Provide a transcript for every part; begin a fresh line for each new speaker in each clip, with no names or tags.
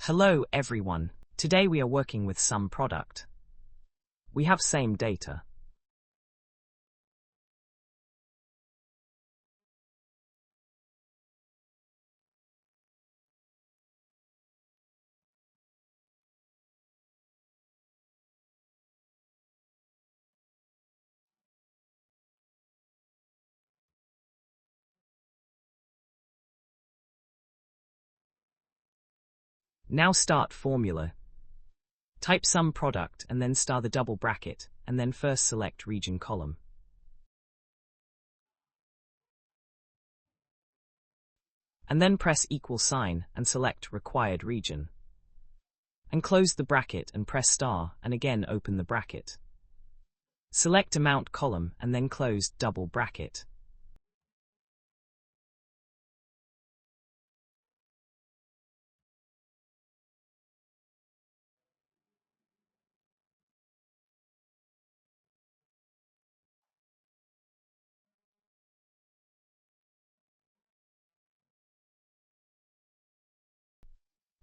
Hello everyone. Today we are working with SUMPRODUCT. We have same data. Now start formula. Type SUMPRODUCT and then star the double bracket, and then first select region column. And then press equal sign and select required region. And close the bracket and press star and again open the bracket. Select amount column and then close double bracket.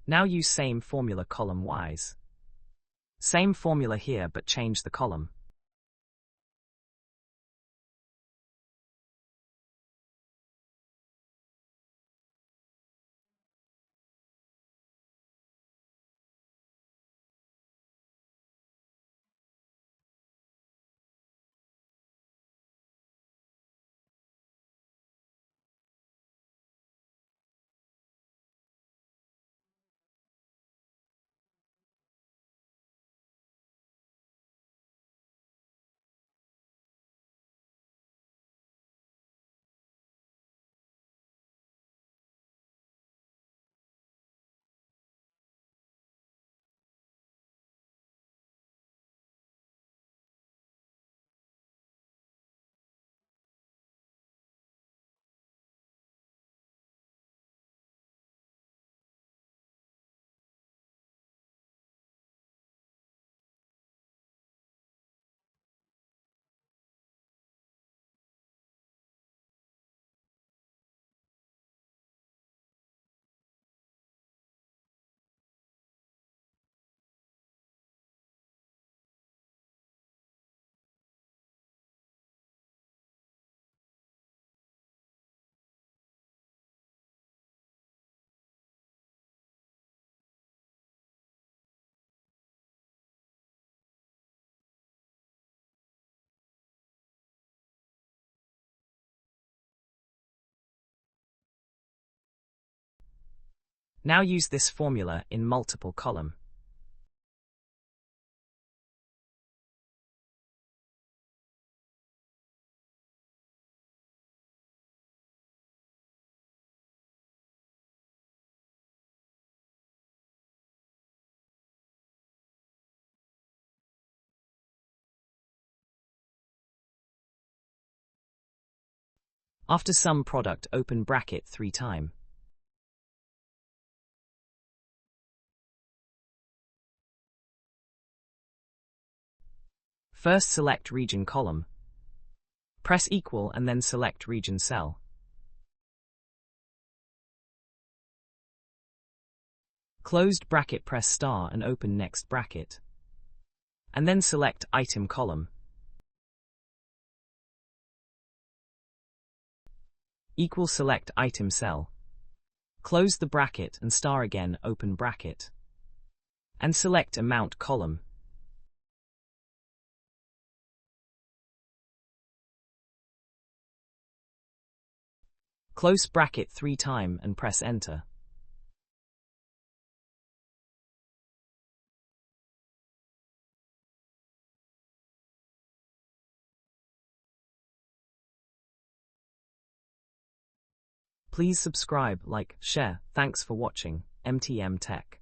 Now use same formula column-wise. Same formula here but change the column. Now use this formula in multiple column. After SUMPRODUCT, open bracket 3 times. First select region column. Press equal and then select region cell. Closed bracket, press star and open next bracket. And then select item column. Equal, select item cell. Close the bracket and star again, open bracket. And select amount column. Close bracket 3 times and press enter. Please subscribe, like, share. Thanks for watching. MTM Tech.